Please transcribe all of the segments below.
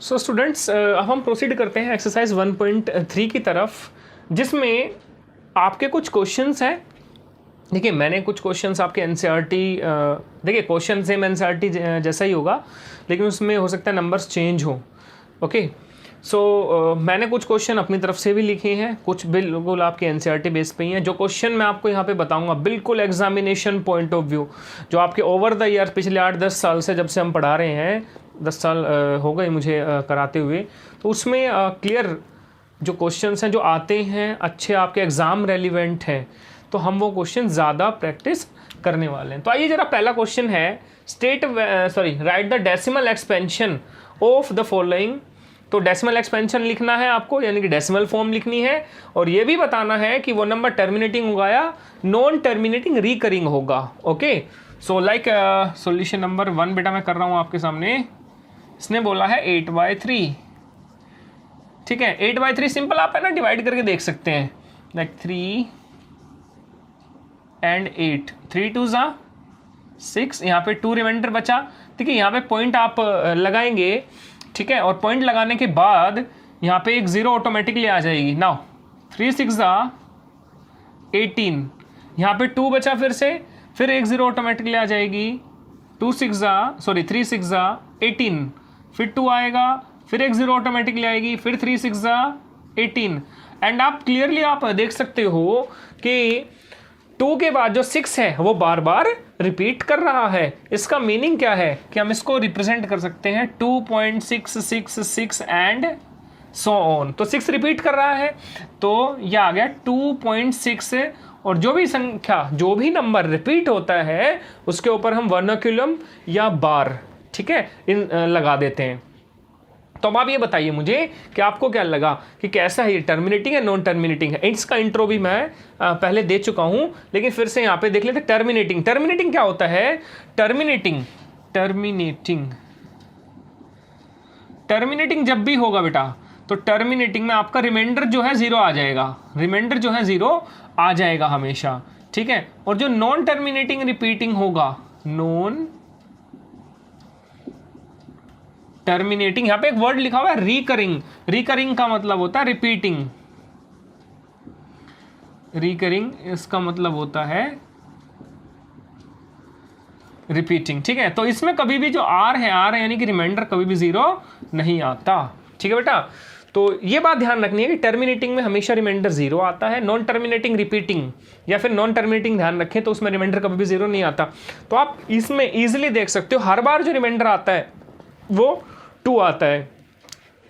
So students, अब हम proceed करते हैं एक्सरसाइज 1.3 की तरफ, जिसमें आपके कुछ क्वेश्चंस हैं। देखिए, मैंने कुछ क्वेश्चंस आपके एनसीईआरटी, देखिए क्वेश्चन सेम एनसीईआरटी जैसा ही होगा, लेकिन उसमें हो सकता है नंबर्स चेंज हो। ओके, सो मैंने कुछ क्वेश्चन अपनी तरफ से भी लिखे हैं, कुछ बिल्कुल आपके एनसीईआरटी बेस पे ही हैं। जो क्वेश्चन मैं आपको यहाँ पे बताऊंगा बिल्कुल एग्जामिनेशन पॉइंट ऑफ व्यू, जो आपके ओवर द ईयर पिछले 8-10 साल से जब से हम पढ़ा रहे हैं, 10 साल हो गए मुझे कराते हुए, तो उसमें क्लियर जो क्वेश्चंस हैं जो आते हैं, अच्छे आपके एग्ज़ाम रेलिवेंट हैं, तो हम वो क्वेश्चन ज़्यादा प्रैक्टिस करने वाले हैं। तो आइए जरा, पहला क्वेश्चन है right the decimal expansion of the following. तो डेसिमल एक्सपेंशन लिखना है आपको, यानी कि डेसिमल फॉर्म लिखनी है, और ये भी बताना है कि वो नंबर टर्मिनेटिंग होगा या नॉन टर्मिनेटिंग रिकरिंग होगा। Okay, so like solution number 1 बेटा मैं कर रहा हूँ आपके सामने। इसने बोला है 8/3, ठीक है। 8/3 सिंपल आप है ना डिवाइड करके देख सकते हैं, लाइक 3 and 8, 3 2 जा 6, यहाँ पे 2 रिमाइंडर बचा। ठीक है, यहाँ पे पॉइंट आप लगाएंगे, ठीक है, और पॉइंट लगाने के बाद यहाँ पे एक 0 ऑटोमेटिकली आ जाएगी। नाउ 3 6 जा 18, यहाँ पे 2 बचा, फिर एक 0 ऑटोमेटिकली आ जाएगी। 3 6 जा 18, फिर 2 आएगा, फिर एक 0 ऑटोमेटिकली आएगी, फिर 3 6 जा 18। एंड आप क्लियरली आप देख सकते हो कि 2 के बाद जो 6 है वो बार बार रिपीट कर रहा है। इसका मीनिंग क्या है कि हम इसको रिप्रेजेंट कर सकते हैं 2.666 एंड सो ऑन। तो 6 रिपीट कर रहा है, तो यह आ गया 2.6, और जो भी संख्या, जो भी नंबर रिपीट होता है उसके ऊपर हम वर्नाक्यूलम या बार, ठीक है, इन लगा देते हैं। तो अब आप ये बताइए मुझे कि आपको क्या लगा कि कैसा है, ये टर्मिनेटिंग है नॉन टर्मिनेटिंग है। इसका इंट्रो भी मैं पहले दे चुका हूं, लेकिन फिर से यहाँ पे देख लेते। टर्मिनेटिंग क्या होता है? टर्मिनेटिंग जब भी होगा बेटा, तो टर्मिनेटिंग में आपका रिमाइंडर जो है 0 आ जाएगा, हमेशा, ठीक है। और जो नॉन टर्मिनेटिंग रिपीटिंग होगा, नॉन टर्मिनेटिंग, यहां पे एक वर्ड लिखा हुआ है रिकरिंग का मतलब होता है रिकरिंग, इसका मतलब होता है रिपीटिंग, ठीक है। तो इसमें कभी भी जो आर है यानी कि रिमाइंडर, कभी भी 0 नहीं आता, ठीक है बेटा। तो ये बात ध्यान रखनी है कि टर्मिनेटिंग में हमेशा रिमाइंडर 0 आता है। नॉन टर्मिनेटिंग रिपीटिंग या फिर नॉन टर्मिनेटिंग ध्यान रखें तो उसमें रिमाइंडर कभी भी 0 नहीं आता। तो आप इसमें इजिली देख सकते हो, हर बार जो रिमाइंडर आता है वो 2 आता है।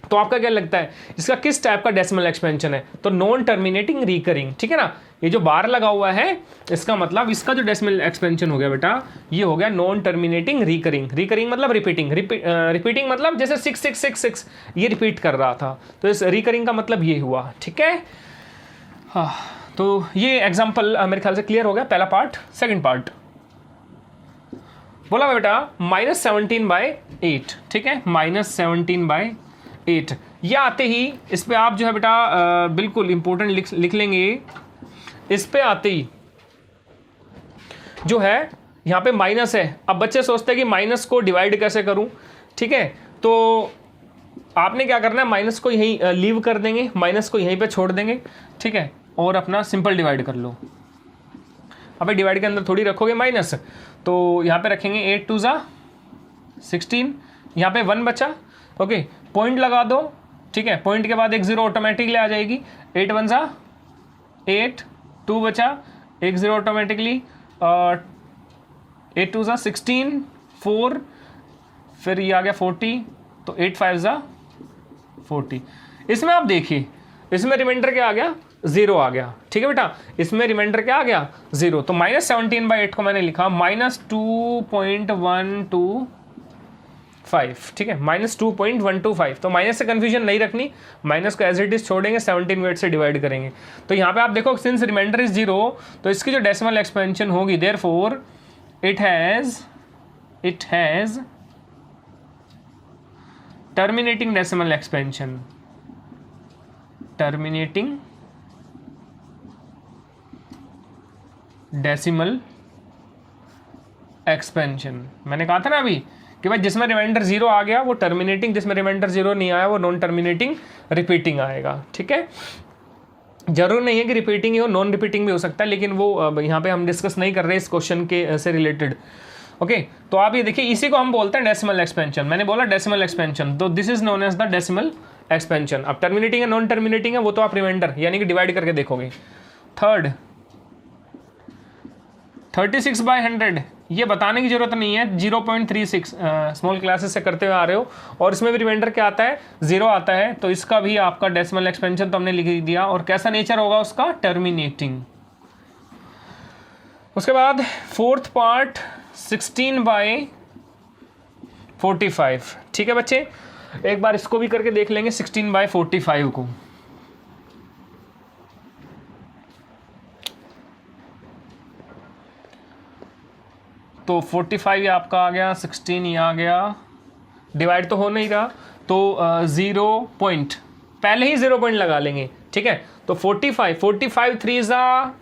तो आपका क्या लगता है इसका किस टाइप का डेसिमल एक्सपेंशन है? तो नॉन टर्मिनेटिंग रिकरिंग, ठीक है ना। ये जो बार लगा हुआ है, इसका मतलब इसका जो डेसिमल एक्सपेंशन हो गया बेटा, ये हो गया नॉन टर्मिनेटिंग रिकरिंग मतलब रिपीटिंग मतलब जैसे 6 ये रिपीट कर रहा था, तो इस रिकरिंग का मतलब ये हुआ, ठीक है। हाँ, तो ये एग्जाम्पल मेरे ख्याल से क्लियर हो गया, पहला पार्ट। सेकेंड पार्ट बोला बेटा -17/8, ठीक है, -17/8। यह आते ही इस पे आप जो है बेटा बिल्कुल इंपॉर्टेंट लिख लेंगे। इस पे आते ही जो है यहाँ पे माइनस है। अब बच्चे सोचते हैं कि माइनस को डिवाइड कैसे करूं, ठीक है। तो आपने क्या करना है, माइनस को यहीं लीव कर देंगे, माइनस को यहीं पे छोड़ देंगे, ठीक है, और अपना सिंपल डिवाइड कर लो। अब डिवाइड के अंदर थोड़ी रखोगे माइनस, तो यहाँ पे रखेंगे 8 2 जा 16, यहाँ पे 1 बचा। ओके, पॉइंट लगा दो, ठीक है, पॉइंट के बाद एक 0 ऑटोमेटिकली आ जाएगी। 8 1 जा 8, 2 बचा, एक 0 ऑटोमेटिकली, 8 2 जा 16, 4, फिर ये आ गया 40, तो 8 5 जा 40। इसमें आप देखिए, इसमें रिमाइंडर क्या आ गया, 0 आ गया, ठीक है बेटा। इसमें रिमाइंडर क्या आ गया, 0। तो -17/8 को मैंने लिखा -2.125, ठीक है, -2.125। तो माइनस से कंफ्यूजन नहीं रखनी, माइनस को एज इट इज छोड़ेंगे, 17/8 से डिवाइड करेंगे। तो यहाँ पे आप देखो, सिंस रिमाइंडर इज 0, तो इसकी जो डेसिमल एक्सपेंशन होगी, therefore it has terminating decimal expansion, terminating decimal expansion. मैंने कहा था ना अभी कि भाई जिसमें रिमाइंडर 0 आ गया वो टर्मिनेटिंग, जिसमें रिमाइंडर 0 नहीं आया वो नॉन टर्मिनेटिंग रिपीटिंग आएगा। ठीक है, जरूर नहीं है कि रिपीटिंग ही हो, नॉन रिपीटिंग भी हो सकता है, लेकिन वो यहाँ पे हम डिस्कस नहीं कर रहे इस क्वेश्चन के से रिलेटेड। ओके, तो आप ये देखिए, इसी को हम बोलते हैं डेसिमल एक्सपेंशन। मैंने बोला डेसिमल एक्सपेंशन, तो this is known as the decimal expansion. अब टर्मिनेटिंग है नॉन टर्मिनेटिंग है वो तो आप रिमाइंडर यानी कि डिवाइड करके देखोगे। थर्ड 36/100, ये बताने की जरूरत नहीं है, 0.36 स्मॉल क्लासेस से करते हुए आ रहे हो, और इसमें भी रिमाइंडर क्या आता है, 0 आता है, तो इसका भी आपका डेसिमल एक्सपेंशन तो हमने लिख दिया। और कैसा नेचर होगा उसका, टर्मिनेटिंग। उसके बाद फोर्थ पार्ट 16/45। ठीक है बच्चे, एक बार इसको भी करके देख लेंगे 16/45 को। तो 45 ये आपका आ गया, 16 ये आ गया, डिवाइड तो हो नहीं रहा, तो 0 पॉइंट, पहले ही 0 पॉइंट लगा लेंगे। ठीक है, तो 45 3 ज़ा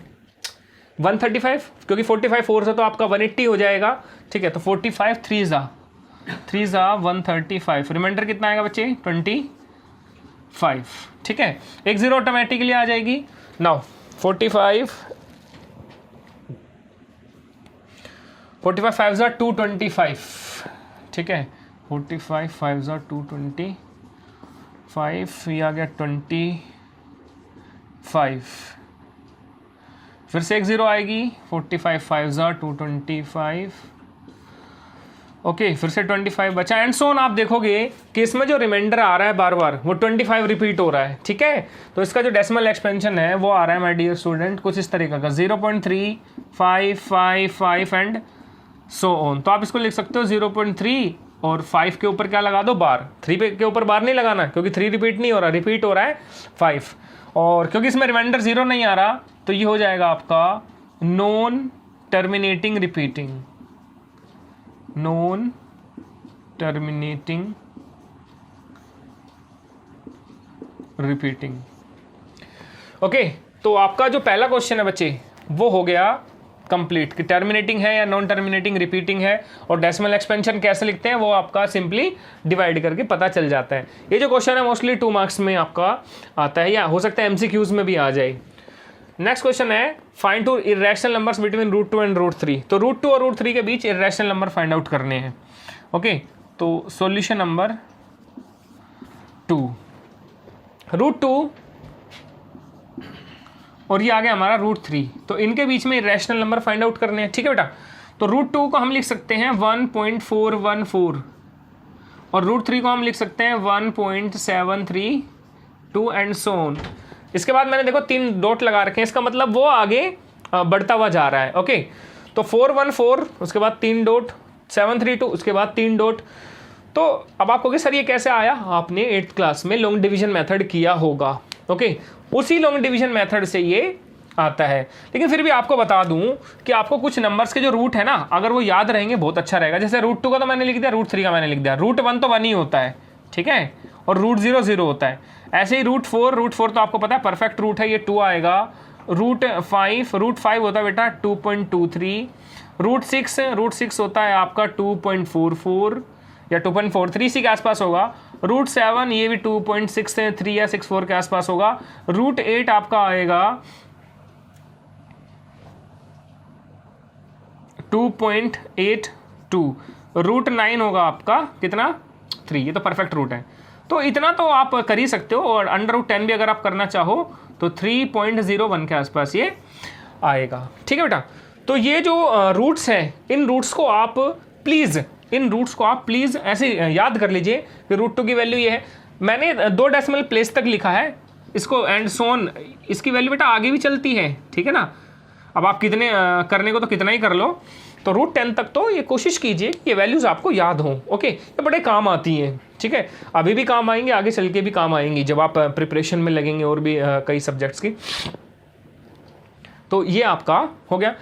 135, क्योंकि 45 4 से तो आपका 180 हो जाएगा। ठीक है, तो 45 3 ज़ा 135, रिमाइंडर कितना आएगा बच्चे, 25। ठीक है, एक 0 ऑटोमेटिकली आ जाएगी। नाउ 45 5 ज़ा 225। ठीक है, 45 5 ज़ा 225, ये आ गया 25, फिर से एक 0 आएगी, 45 5 ज़ा 225। ओके, फिर से 25 बचा, एंड सो ऑन। आप देखोगे कि इसमें जो रिमाइंडर आ रहा है बार बार वो 25 रिपीट हो रहा है। ठीक है, तो इसका जो डेसिमल एक्सपेंशन है वो आ रहा है माय डियर स्टूडेंट कुछ इस तरीके का, 0.3555 एंड सो ऑन। तो आप इसको लिख सकते हो 0.3 और 5 के ऊपर क्या लगा दो, बार। 3 के ऊपर बार नहीं लगाना, क्योंकि 3 रिपीट नहीं हो रहा, रिपीट हो रहा है 5। और क्योंकि इसमें रिमाइंडर 0 नहीं आ रहा, तो ये हो जाएगा आपका non terminating repeating, non terminating repeating. Okay, तो आपका जो पहला क्वेश्चन है बच्चे वो हो गया कंप्लीट, कि टर्मिनेटिंग है या नॉन टर्मिनेटिंग रिपीटिंग है, और डेसिमल एक्सपेंशन कैसे लिखते हैं वो आपका सिंपली डिवाइड करके पता चल जाता है। ये जो क्वेश्चन है मोस्टली 2 मार्क्स में आपका आता है, या हो सकता है MCQs में भी आ जाए। नेक्स्ट क्वेश्चन है find 2 irrational numbers between √2 and √3। तो √2 और √3 के बीच इर्रेशनल नंबर फाइंड आउट करने हैं। ओके, तो सॉल्यूशन नंबर 2, √2 और ये आ गया हमारा √3, तो इनके बीच में इर्रेशनल नंबर फाइंड आउट करने हैं। ठीक है बेटा, तो √2 को हम लिख सकते हैं 1.414 और √3 को हम लिख सकते हैं 1.732 एंड सो ऑन। इसके बाद मैंने देखो 3 डॉट लगा रखे हैं, इसका मतलब वो आगे बढ़ता हुआ जा रहा है। ओके, तो 414, उसके बाद 3 डॉट, 732, उसके बाद 3 डॉट। तो अब आप कहोगे सर ये कैसे आया, आपने 8th क्लास में लॉन्ग डिवीजन मेथड किया होगा। ओके, उसी लॉन्ग डिवीजन मेथड से ये आता है। लेकिन फिर भी आपको बता दूं कि आपको कुछ नंबर्स के जो रूट है ना, अगर वो याद रहेंगे बहुत अच्छा रहेगा। जैसे √2 का तो मैंने लिख दिया, √3 का मैंने लिख दिया, √1 तो 1 ही होता है। ठीक है, और √0 0 होता है। ऐसे ही √4 तो आपको पता है परफेक्ट रूट है, ये 2 आएगा। √5 होता है बेटा 2.23। √6 होता है आपका 2.44 या 2.43 इसी के आसपास होगा। √7 ये भी 2.63 या 64 के आसपास होगा। √8 आपका आएगा 2.82। √9 होगा आपका कितना, 3। ये तो परफेक्ट रूट है, तो इतना तो आप कर ही सकते हो। और √10 भी अगर आप करना चाहो तो 3.01 के आसपास ये आएगा। ठीक है बेटा, तो ये जो रूट्स हैं, इन रूट्स को आप प्लीज़ ऐसे याद कर लीजिए कि √2 की वैल्यू ये है। मैंने 2 डेसिमल प्लेस तक लिखा है इसको, एंड सोन इसकी वैल्यू बेटा आगे भी चलती है। ठीक है ना, अब आप कितने करने को तो कितना ही कर लो, तो √10 तक तो ये कोशिश कीजिए ये वैल्यूज़ आपको याद हों। ओके, ये बड़े काम आती हैं। ठीक है, अभी भी काम आएंगे, आगे चल के भी काम आएंगी जब आप प्रिपरेशन में लगेंगे और भी कई सब्जेक्ट्स की। तो ये आपका हो गया।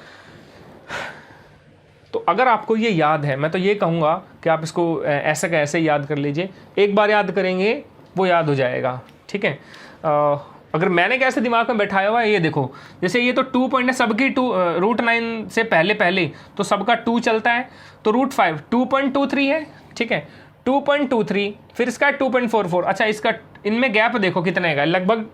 तो अगर आपको ये याद है, मैं तो ये कहूँगा कि आप इसको ऐसे का ऐसे याद कर लीजिए। एक बार याद करेंगे वो याद हो जाएगा। ठीक है, अगर मैंने कैसे दिमाग में बैठाया हुआ है ये देखो, जैसे ये तो 2 पॉइंट है सबकी, √9 से पहले तो सबका 2 चलता है, तो √5 2.23 है, ठीक है, 2.23, फिर इसका 2.44। अच्छा, इसका इनमें गैप देखो कितने का, लगभग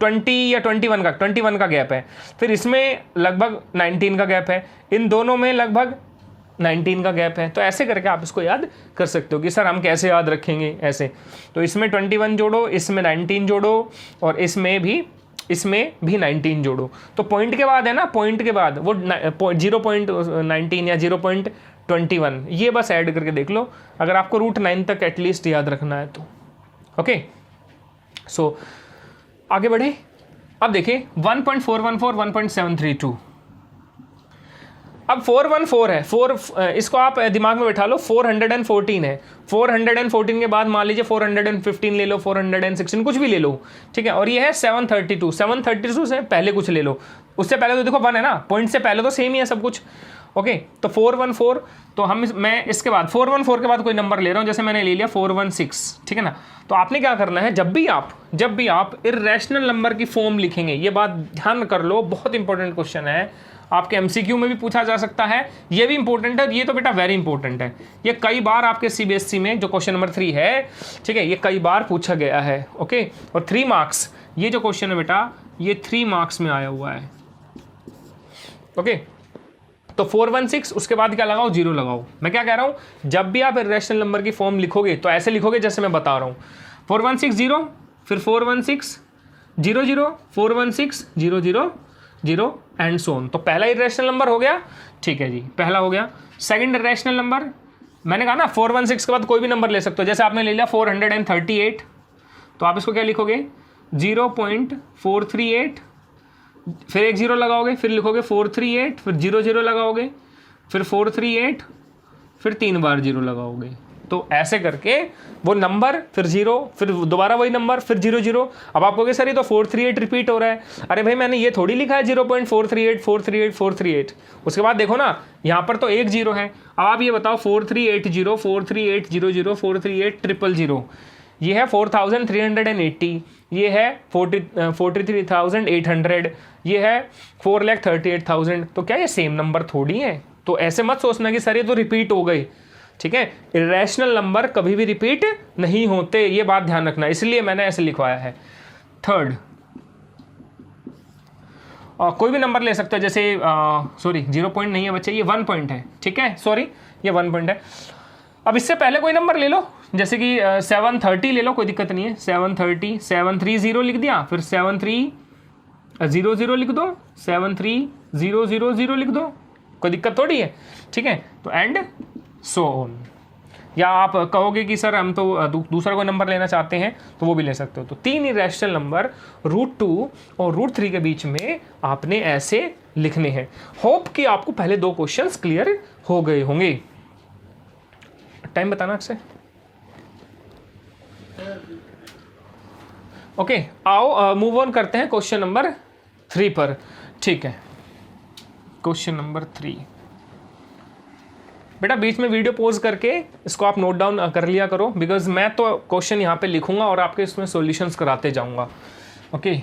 20 या 21 का गैप है। फिर इसमें लगभग 19 का गैप है, इन दोनों में लगभग 19 का गैप है। तो ऐसे करके आप इसको याद कर सकते हो कि सर हम कैसे याद रखेंगे ऐसे। तो इसमें 21 जोड़ो, इसमें 19 जोड़ो, और इसमें भी 19 जोड़ो। तो पॉइंट के बाद है ना, पॉइंट के बाद वो 0.19 या 0.21 ये बस ऐड करके देख लो, अगर आपको √9 तक एटलीस्ट याद रखना है तो। ओके, सो आगे बढ़े। अब देखिए 1.414, 1.732। अब 414 है, 4 इसको आप दिमाग में बैठा लो, 414 है। 414 के बाद मान लीजिए 415 ले लो, 416 कुछ भी ले लो, ठीक है। और ये है 732 से पहले कुछ ले लो, उससे पहले तो देखो 1 है ना, पॉइंट से पहले तो सेम ही है सब कुछ। ओके, तो 414, तो मैं इसके बाद 414 के बाद कोई नंबर ले रहा हूँ, जैसे मैंने ले लिया 416, ठीक है ना। तो आपने क्या करना है, जब भी आप इर्रेशनल नंबर की फॉर्म लिखेंगे, ये बात ध्यान कर लो, बहुत इंपॉर्टेंट क्वेश्चन है, आपके एमसीक्यू में भी पूछा जा सकता है, ये भी इंपॉर्टेंट है, ये तो बेटा वेरी इंपॉर्टेंट है, ये कई बार आपके सीबीएसई में जो क्वेश्चन नंबर 3 है, ठीक है, ये कई बार पूछा गया है। ओके, और 3 मार्क्स, ये जो क्वेश्चन है बेटा ये 3 मार्क्स में आया हुआ है। ओके, तो 416, उसके बाद क्या लगाओ, 0 लगाओ। मैं क्या कह रहा हूं, जब भी आप इर्रेशनल नंबर की फॉर्म लिखोगे तो ऐसे लिखोगे जैसे मैं बता रहा हूं, 416 फिर 416 00 416 000 एंड सो ऑन। तो पहला इर्रेशनल नंबर हो गया, ठीक है जी, पहला हो गया। सेकंड इर्रेशनल नंबर, मैंने कहा ना 416 के बाद कोई भी नंबर ले सकते हो, जैसे आपने ले लिया 438, तो आप इसको क्या लिखोगे, 0.438, फिर एक 0 लगाओगे, फिर लिखोगे 438, फिर 00 लगाओगे, फिर 438, फिर 3 बार 0 लगाओगे। तो ऐसे करके वो नंबर, फिर 0, फिर दोबारा वही नंबर, फिर 00। अब आप कहोगे सर ये तो 438 रिपीट हो रहा है। अरे भाई मैंने ये थोड़ी लिखा है 0.438 438 438। उसके बाद देखो ना, यहाँ पर तो एक 0 है। अब आप ये बताओ 4380 438 00 438 000, ये है 4380, ये है 43,800, ये है 4,38,000। तो क्या ये सेम नंबर थोड़ी है? तो ऐसे मत सोचना कि सर ये तो रिपीट हो गई, ठीक है। इरेशनल नंबर कभी भी रिपीट नहीं होते, ये बात ध्यान रखना, इसलिए मैंने ऐसे लिखवाया है। थर्ड, कोई भी नंबर ले सकते हो, जैसे सॉरी 0 पॉइंट नहीं है बच्चे, ये 1 पॉइंट है, ठीक है, सॉरी ये 1 पॉइंट है। अब इससे पहले कोई नंबर ले लो, जैसे कि 730 ले लो, कोई दिक्कत नहीं है। 730 730 लिख दिया, फिर 7300 लिख दो, 73000 लिख दो, कोई दिक्कत थोड़ी है, ठीक है। तो एंड सो ऑन। या आप कहोगे कि सर हम तो दूसरा कोई नंबर लेना चाहते हैं, तो वो भी ले सकते हो। तो 3 इरेशनल नंबर √2 और √3 के बीच में आपने ऐसे लिखने हैं। होप कि आपको पहले 2 क्वेश्चंस क्लियर हो गए होंगे। टाइम बताना आपसे। ओके, आओ मूव ऑन करते हैं क्वेश्चन नंबर 3 पर, ठीक है। क्वेश्चन नंबर 3 बेटा बीच में वीडियो पॉज करके इसको आप नोट डाउन कर लिया करो, बिकॉज मैं तो क्वेश्चन यहाँ पे लिखूंगा और आपके इसमें सॉल्यूशंस कराते जाऊंगा। ओके,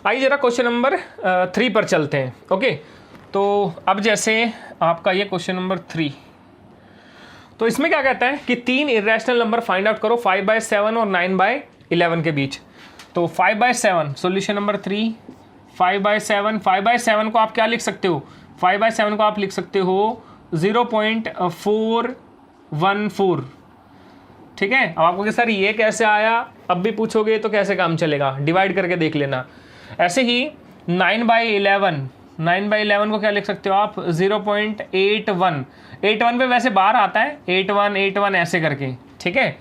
आइए जरा क्वेश्चन नंबर 3 पर चलते हैं। ओके, तो अब जैसे आपका ये क्वेश्चन नंबर 3, तो इसमें क्या कहता है कि 3 इरेशनल नंबर फाइंड आउट करो 5/7 और 9/11 के बीच। तो 5/7 सॉल्यूशन नंबर 3, 5/7, 5/7 को आप क्या लिख सकते हो, 5/7 को आप लिख सकते हो 0.414, ठीक है। अब आपको कि सर ये कैसे आया, अब भी पूछोगे तो कैसे काम चलेगा, डिवाइड करके देख लेना। ऐसे ही 9/11 को क्या लिख सकते हो आप, 0.81, 81 पे वैसे बाहर आता है 81 ऐसे करके, ठीक है।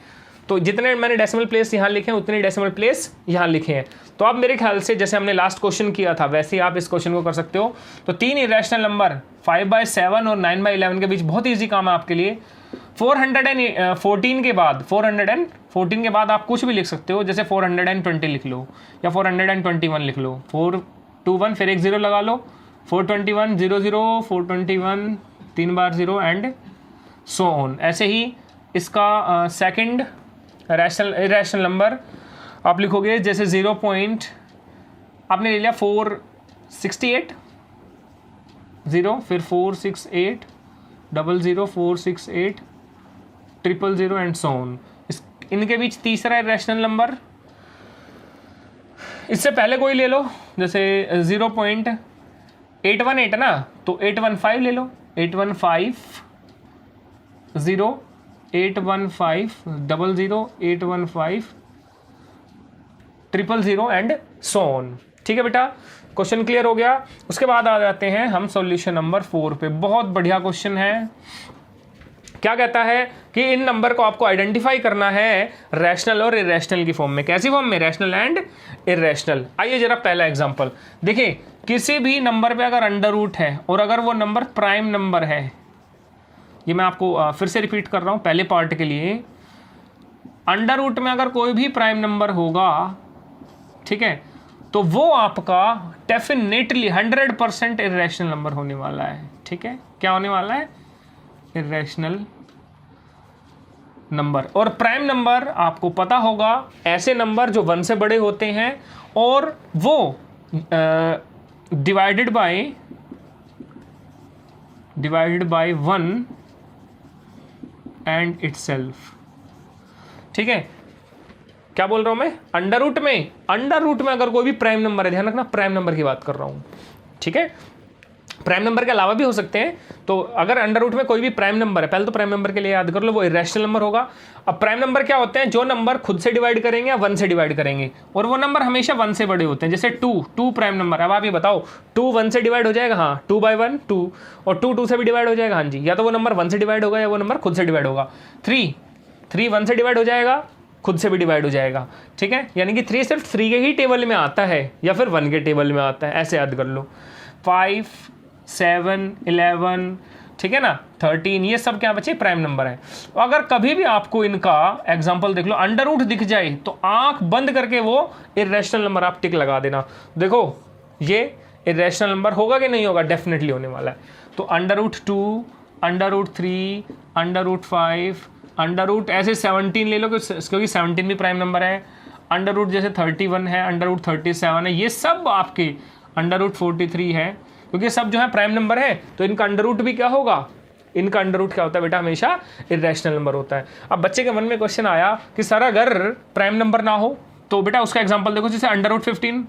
तो जितने मैंने डेसिमल प्लेस यहाँ लिखे हैं उतने डेसिमल प्लेस यहाँ लिखे हैं। तो आप मेरे ख्याल से जैसे हमने लास्ट क्वेश्चन किया था वैसे ही आप इस क्वेश्चन को कर सकते हो। तो 3 इरेशनल नंबर 5/7 और 9/11 के बीच, बहुत ईजी काम है आपके लिए। 414 के बाद आप कुछ भी लिख सकते हो, जैसे 420 लिख लो या 421 लिख लो, 21, फिर एक 0 लगा लो, 421 0 0, 421 3 बार 0 एंड सो ऑन। ऐसे ही इसका सेकंड रैशनल नंबर आप लिखोगे, जैसे 0 पॉइंट आपने ले लिया 468 0, फिर 468 00 468 000 एंड सो ऑन। इनके बीच तीसरा रैशनल नंबर, इससे पहले कोई ले लो, जैसे 0.818 ना, तो 815 ले लो, 815 0 815 00 815 000 एंड सो ऑन। ठीक है बेटा, क्वेश्चन क्लियर हो गया। उसके बाद आ जाते हैं हम सॉल्यूशन नंबर 4 पे। बहुत बढ़िया क्वेश्चन है। क्या कहता है कि इन नंबर को आपको आइडेंटिफाई करना है रैशनल और इरेशनल की फॉर्म में। कैसी फॉर्म में? Rational and irrational. आइए जरा पहला एग्जांपल देखिए। किसी भी नंबर पे अगर अंडर रूट है और अगर वो नंबर प्राइम नंबर है, ये मैं आपको फिर से रिपीट कर रहा हूं पहले पार्ट के लिए, अंडर रूट में अगर कोई भी प्राइम नंबर होगा, ठीक है, तो वो आपका डेफिनेटली 100% इरेशनल नंबर होने वाला है। ठीक है, क्या होने वाला है? Irrational number. और प्राइम नंबर आपको पता होगा ऐसे नंबर जो 1 से बड़े होते हैं और वो डिवाइडेड बाय 1 एंड इटसेल्फ। ठीक है, क्या बोल रहा हूं मैं? अंडर रूट में अगर कोई भी प्राइम नंबर है, ध्यान रखना प्राइम नंबर की बात कर रहा हूं। ठीक है, प्राइम नंबर के अलावा भी हो सकते हैं। तो अगर अंडर रूट में कोई भी प्राइम नंबर है, पहले तो प्राइम नंबर के लिए याद कर लो, वो इरेशनल नंबर होगा। अब प्राइम नंबर क्या होते हैं? जो नंबर खुद से डिवाइड करेंगे या 1 से डिवाइड करेंगे, और वो नंबर हमेशा 1 से बड़े होते हैं। जैसे 2 प्राइम नंबर। अब आप ये बताओ, 2 1 से डिवाइड हो जाएगा? हाँ, 2/1 2, और 2 2 से भी डिवाइड हो जाएगा? हाँ जी। या तो वो नंबर 1 से डिवाइड होगा या वो नंबर खुद से डिवाइड होगा। 3 1 से डिवाइड हो जाएगा, खुद से भी डिवाइड हो जाएगा। ठीक है, यानी कि 3 सिर्फ 3 के ही टेबल में आता है या फिर 1 के टेबल में आता है, ऐसे याद कर लो। 5 7 11, ठीक है ना, 13, ये सब क्या बचे? प्राइम नंबर है। अगर कभी भी आपको इनका एग्जांपल देख लो अंडर रूट दिख जाए तो आंख बंद करके वो इरेशनल नंबर आप टिक लगा देना। देखो ये इरेशनल नंबर होगा कि नहीं होगा? डेफिनेटली होने वाला है। तो under root 2, under root 3, under root 5, under root ऐसे 17 ले लो क्योंकि 17 भी प्राइम नंबर है। अंडर रूट जैसे 31 है, अंडर रूट 37 है, ये सब आपके अंडर रूट 43 है, क्योंकि सब जो है प्राइम नंबर है। तो इनका अंडर रूट भी क्या होगा? इनका अंडर रूट क्या होता है बेटा? हमेशा इरेशनल नंबर होता है। अब बच्चे के मन में क्वेश्चन आया कि सर अगर प्राइम नंबर ना हो तो बेटा उसका एग्जांपल देखो, जैसे अंडर रूट 15।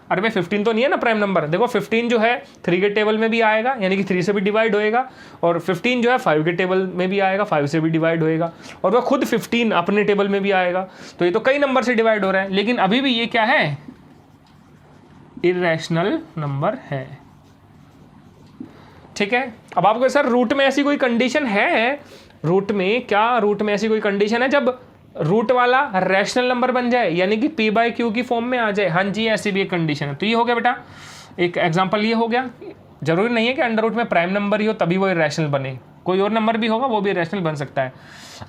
अरे भाई 15 तो नहीं है ना प्राइम नंबर। देखो 15 जो है 3 के टेबल में भी आएगा, यानी कि 3 से भी डिवाइड होएगा, और 15 जो है 5 के टेबल में भी आएगा, 5 से भी डिवाइड होएगा, और वह खुद 15 अपने टेबल में भी आएगा। तो ये तो कई नंबर से डिवाइड हो रहा है, लेकिन अभी भी ये क्या है? इरेशनल नंबर है। ठीक है, अब आपको सर रूट में ऐसी कोई कंडीशन है? रूट में क्या, रूट में ऐसी कोई कंडीशन है जब रूट वाला रैशनल नंबर बन जाए, यानी कि p/q की फॉर्म में आ जाए? हाँ जी, ऐसी भी एक कंडीशन है। तो ये हो गया बेटा, एक एग्जांपल ये हो गया। जरूरी नहीं है कि अंडर रूट में प्राइम नंबर ही हो तभी वो इरेशनल बने, कोई और नंबर भी होगा वो भी इरेशनल बन सकता है।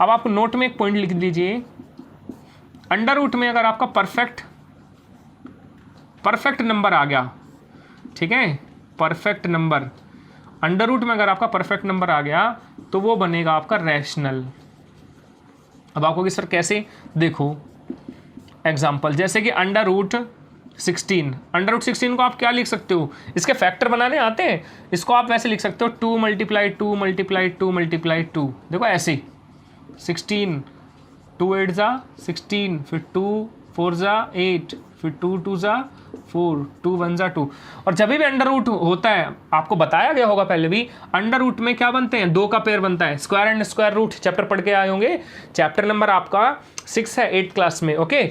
अब आप नोट में एक पॉइंट लिख दीजिए, अंडर रूट में अगर आपका परफेक्ट नंबर आ गया, ठीक है, परफेक्ट नंबर अंडर रूट में अगर आपका परफेक्ट नंबर आ गया तो वो बनेगा आपका रैशनल। अब आपको कि सर कैसे? देखो एग्जांपल, जैसे कि अंडर रूट 16 को आप क्या लिख सकते हो? इसके फैक्टर बनाने आते हैं, इसको आप वैसे लिख सकते हो 2 × 2 × 2 × 2। देखो ऐसे 16, 2 8 जा 16, फिर 2 4 जा 8, फिर 2 2 जा 4, 2 1 जा 2। और जब भी अंडर रूट होता है, आपको बताया गया होगा पहले भी, अंडर रूट में क्या बनते हैं? 2 का पेयर बनता है। Square and square root chapter पढ़ के आए होंगे, चैप्टर नंबर आपका 6 है 8th क्लास में। ओके,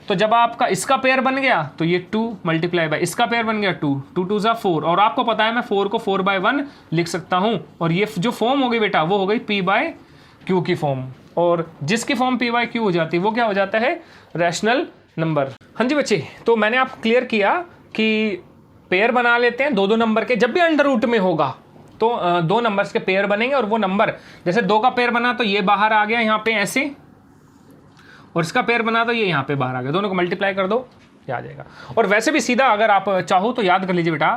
तो जब आपका इसका पेयर बन गया तो ये 2 × इसका पेयर बन गया 2, 2 2 जा 4, और आपको पता है मैं 4 को 4/1 लिख सकता हूं, और ये जो फॉर्म हो गई बेटा वो हो गई p/q की फॉर्म, और जिसकी फॉर्म p/q हो जाती है वो क्या हो जाता है? Rational number. हाँ जी बच्चे, तो मैंने आपको क्लियर किया कि पेयर बना लेते हैं 2 नंबर के। जब भी अंडर रूट में होगा तो 2 नंबर्स के पेयर बनेंगे, और वो नंबर जैसे 2 का पेयर बना तो ये बाहर आ गया यहाँ पे ऐसे, और इसका पेयर बना तो ये यहाँ पे बाहर आ गया। दोनों को मल्टीप्लाई कर दो ये आ जाएगा। और वैसे भी सीधा अगर आप चाहो तो याद कर लीजिए बेटा,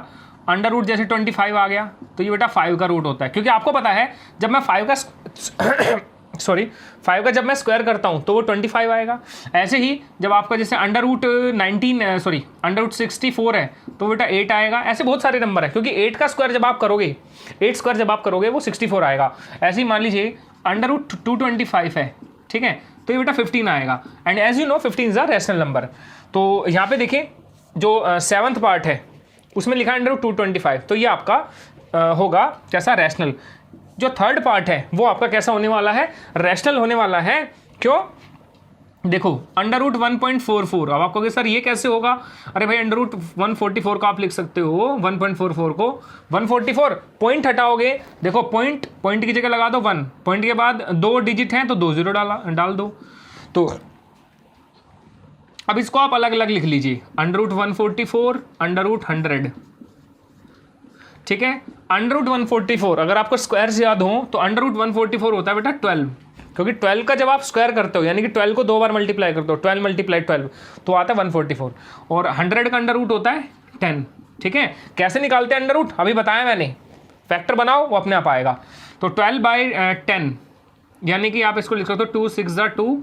अंडर रूट जैसे 25 आ गया तो ये बेटा 5 का रूट होता है, क्योंकि आपको पता है जब मैं 5 का जब मैं स्क्वायर करता हूं तो वो 25 आएगा। ऐसे ही जब आपका जैसे अंडर रूट 64 है तो बेटा 8 आएगा। ऐसे बहुत सारे नंबर है, क्योंकि 8 स्क्वायर जब आप करोगे वो 64 आएगा। ऐसे ही मान लीजिए अंडर रूट 225 है, ठीक है, तो ये बेटा 15 आएगा। And as you know 15 is a rational number. तो यहाँ पे देखें जो 7th पार्ट है उसमें लिखा है अंडर रूट 225, तो ये आपका होगा कैसा, रैशनल। जो 3rd पार्ट है वो आपका कैसा होने वाला है, रैशनल होने वाला है। क्यों, देखो अंडर रूट 1.44। अब आप कहोगे सर ये कैसे होगा, अरे भाई अंडर रूट 144 का आप लिख सकते हो 1.44 को 144 पॉइंट हटाओगे, देखो पॉइंट की जगह लगा दो 1, पॉइंट के बाद 2 डिजिट हैं तो 2 0 डाल दो। तो अब इसको आप अलग अलग लिख लीजिए, अंडर रूट 144 अंडर रूट 100, ठीक है। अंडर रूट 144 अगर आपको स्क्वायर से याद हो तो अंडर रूट 144 होता है बेटा 12, क्योंकि 12 का जब आप स्क्वायर करते हो यानी कि 12 को 2 बार मल्टीप्लाई करते हो, 12 × 12 तो आता है 144। और 100 का अंडर रूट होता है 10, ठीक है। कैसे निकालते हैं अंडर रूट, अभी बताया मैंने, फैक्टर बनाओ वो अपने आप आएगा। तो 12/10 यानी कि आप इसको लिख सकते हो 2 6 2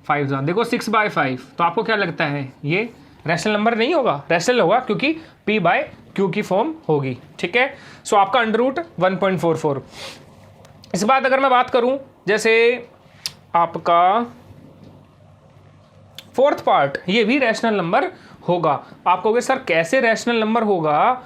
5 देखो 6/5। तो आपको क्या लगता है ये रैशनल नंबर नहीं होगा, रैशनल होगा क्योंकि P/Q की फॉर्म होगी, ठीक है। सो आपका अंडर रूट 1.44। इस बात अगर मैं बात करूं जैसे आपका 4th पार्ट, ये भी रैशनल नंबर होगा। आप कहोगे सर कैसे रैशनल नंबर होगा,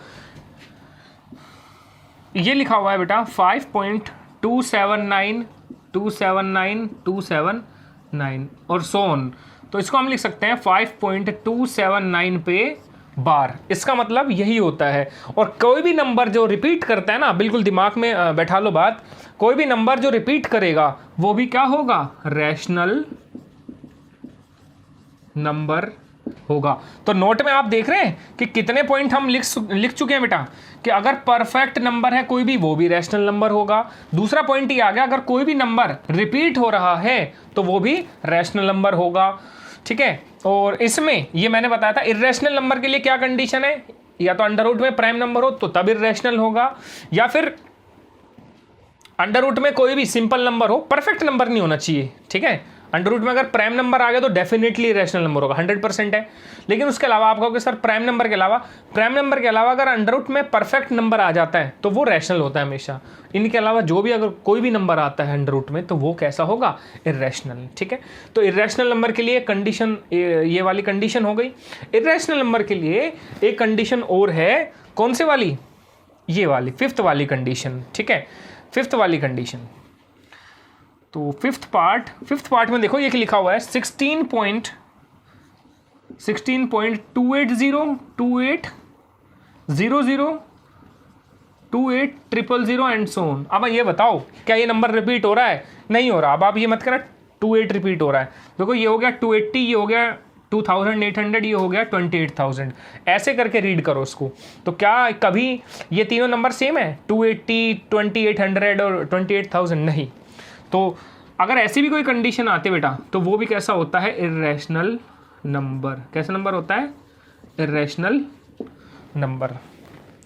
ये लिखा हुआ है बेटा 5.279 और सो ऑन। तो इसको हम लिख सकते हैं 5.279 पे बार, इसका मतलब यही होता है। और कोई भी नंबर जो रिपीट करता है ना, बिल्कुल दिमाग में बैठा लो बात, कोई भी नंबर जो रिपीट करेगा वो भी क्या होगा, रैशनल नंबर होगा। तो नोट में आप देख रहे हैं कि कितने पॉइंट हम लिख चुके हैं बेटा, कि अगर परफेक्ट नंबर है कोई भी वो भी रैशनल नंबर होगा। दूसरा पॉइंट ये आ गया, अगर कोई भी नंबर रिपीट हो रहा है तो वो भी रैशनल नंबर होगा, ठीक है। और इसमें ये मैंने बताया था इर्रेशनल नंबर के लिए क्या कंडीशन है, या तो अंडर रूट में प्राइम नंबर हो तो तब इर्रेशनल होगा, या फिर अंडर रूट में कोई भी सिंपल नंबर हो, परफेक्ट नंबर नहीं होना चाहिए, ठीक है। अंडर रूट में अगर प्राइम नंबर आ गया तो डेफिनेटली रैशनल नंबर होगा, 100% है। लेकिन उसके अलावा आप कहोगे सर प्राइम नंबर के अलावा अगर अंडर रूट में परफेक्ट नंबर आ जाता है तो वो रैशनल होता है हमेशा। इनके अलावा जो भी अगर कोई भी नंबर आता है अंडर रूट में तो वो कैसा होगा, इर्रेशनल, ठीक है। तो इर्रेशनल नंबर के लिए कंडीशन, ये वाली कंडीशन हो गई। इर्रेशनल नंबर के लिए एक कंडीशन और है, कौन से वाली, ये वाली 5th वाली कंडीशन, ठीक है, 5th वाली कंडीशन। तो 5th पार्ट में देखो ये लिखा हुआ है 16.280 2800 एंड सो ऑन। अब ये बताओ क्या ये नंबर रिपीट हो रहा है, नहीं हो रहा। अब आप ये मत करना 28 रिपीट हो रहा है, देखो ये हो गया 280, ये हो गया 2800, ये हो गया 28000, ऐसे करके रीड करो उसको। तो क्या कभी ये तीनों नंबर सेम है, 280, 2800 और 28000? नहीं। तो अगर ऐसी भी कोई कंडीशन आती है बेटा तो वो भी कैसा होता है, इर्रेशनल नंबर। कैसा नंबर होता है, इर्रेशनल नंबर,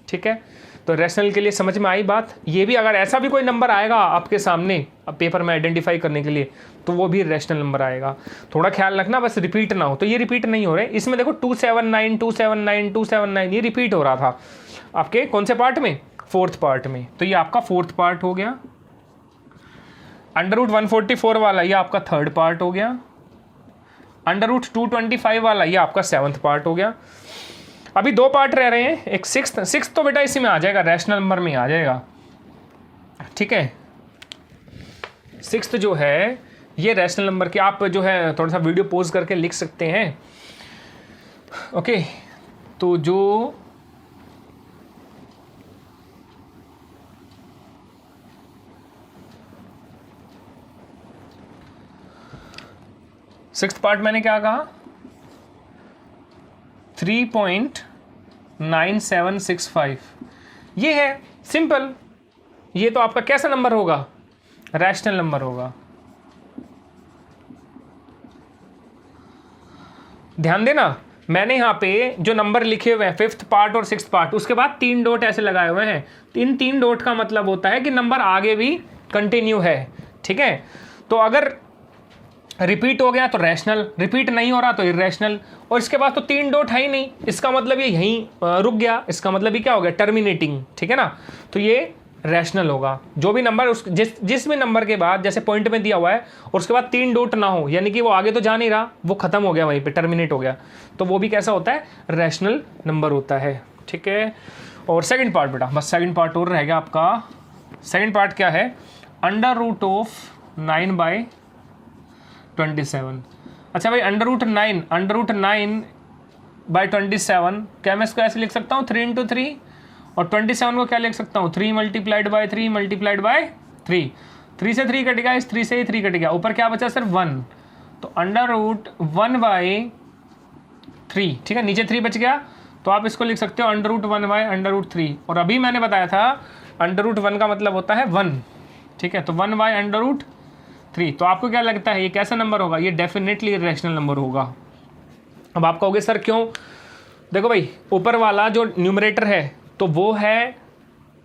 ठीक है। तो रैशनल के लिए समझ में आई बात। ये भी अगर ऐसा भी कोई नंबर आएगा आपके सामने पेपर में आइडेंटिफाई करने के लिए तो वो भी रैशनल नंबर आएगा। थोड़ा ख्याल रखना बस रिपीट ना हो। तो ये रिपीट नहीं हो रहे, इसमें देखो 279 ये रिपीट हो रहा था आपके कौन से पार्ट में, 4th पार्ट में। तो ये आपका 4th पार्ट हो गया। अंडर रूट 144 वाला ये आपका 3rd पार्ट हो गया। अंडर रूट 225 वाला ये आपका 7th पार्ट हो गया। अभी 2 पार्ट रह रहे हैं, एक 6th तो बेटा इसी में आ जाएगा, रैशनल नंबर में आ जाएगा, ठीक है। 6th जो है ये रैशनल नंबर की, आप जो है थोड़ा सा वीडियो पॉज करके लिख सकते हैं, ओके। तो जो सिक्स्थ पार्ट मैंने क्या कहा, 3.9765 ये है सिंपल। ये तो आपका कैसा नंबर होगा, रैशनल नंबर होगा। ध्यान देना मैंने यहाँ पे जो नंबर लिखे हुए हैं 5th पार्ट और 6th पार्ट, उसके बाद 3 डॉट ऐसे लगाए हुए हैं। इन 3 डॉट का मतलब होता है कि नंबर आगे भी कंटिन्यू है, ठीक है। तो अगर रिपीट हो गया तो रैशनल, रिपीट नहीं हो रहा तो इर्रेशनल, और इसके बाद तो 3 डॉट है ही नहीं, इसका मतलब ये यहीं रुक गया, इसका मतलब ये क्या हो गया, टर्मिनेटिंग, ठीक है ना। तो ये रैशनल होगा। जो भी नंबर उस जिस भी नंबर के बाद जैसे पॉइंट में दिया हुआ है और उसके बाद 3 डॉट ना हो, यानी कि वो आगे तो जा नहीं रहा, वो खत्म हो गया वहीं पे, टर्मिनेट हो गया, तो वो भी कैसा होता है, रैशनल नंबर होता है, ठीक है। और सेकंड पार्ट बेटा, बस सेकंड पार्ट और रह गया आपका। सेकंड पार्ट क्या है, अंडर रूट ऑफ 9/27। अच्छा भाई, अंडर रूट 9/27 क्या मैं इसको ऐसे लिख सकता हूँ 3 × 3, और 27 को क्या लिख सकता हूँ 3 × 3 × 3। 3 से 3 कट गया, इस 3 से ही 3 कट गया, ऊपर क्या बचा सिर्फ 1, तो अंडर रूट 1/3, ठीक है, नीचे 3 बच गया, तो आप इसको लिख सकते हो अंडर रूट 1/√3। और अभी मैंने बताया था अंडर रूट 1 का मतलब होता है 1, ठीक है, तो 1/√3। तो आपको क्या लगता है ये कैसा नंबर होगा, ये डेफिनेटली इर्रेशनल नंबर होगा। अब आप कहोगे सर क्यों, देखो भाई ऊपर वाला जो न्यूमरेटर है तो वो है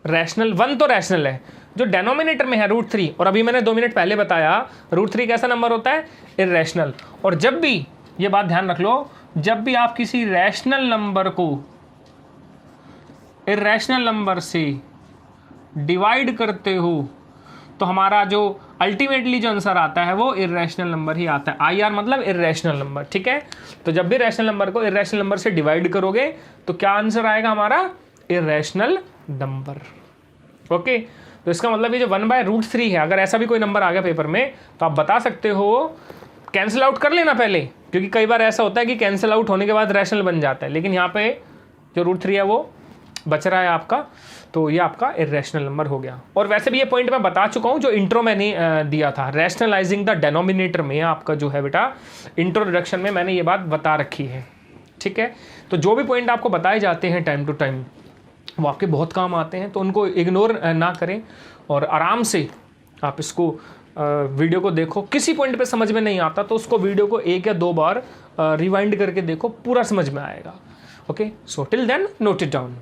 रैशनल, 1 तो रैशनल है, जो डेनोमिनेटर में है √3, और अभी मैंने 2 मिनट पहले बताया √3 कैसा नंबर होता है, इर्रेशनल। और जब भी, ये बात ध्यान रख लो, जब भी आप किसी रैशनल नंबर को इर्रेशनल नंबर से डिवाइड करते हो तो हमारा जो अल्टीमेटली जो आंसर आता है वो इर्रेशनल नंबर ही आता है। IR मतलब इर्रेशनल नंबर, ठीक है। तो जब भी रैशनल नंबर को इर्रेशनल नंबर से डिवाइड करोगे तो क्या आंसर आएगा हमारा, इर्रेशनल नंबर, ओके। तो इसका मतलब ये जो 1/√3 है, अगर ऐसा भी कोई नंबर आ गया पेपर में तो आप बता सकते हो, कैंसिल आउट कर लेना पहले, क्योंकि कई बार ऐसा होता है कि कैंसिल आउट होने के बाद रैशनल बन जाता है, लेकिन यहाँ पे जो √3 है वो बच रहा है आपका, तो ये आपका इर्रेशनल नंबर हो गया। और वैसे भी ये पॉइंट मैं बता चुका हूँ जो इंट्रो मैंने दिया था, रैशनलाइजिंग द डेनोमिनेटर में आपका जो है बेटा, इंट्रोडक्शन में मैंने ये बात बता रखी है, ठीक है। तो जो भी पॉइंट आपको बताए जाते हैं टाइम टू टाइम वो आपके बहुत काम आते हैं, तो उनको इग्नोर ना करें और आराम से आप इसको वीडियो को देखो। किसी पॉइंट पे समझ में नहीं आता तो उसको वीडियो को 1 या 2 बार रिवाइंड करके देखो, पूरा समझ में आएगा, okay. So till then note it down.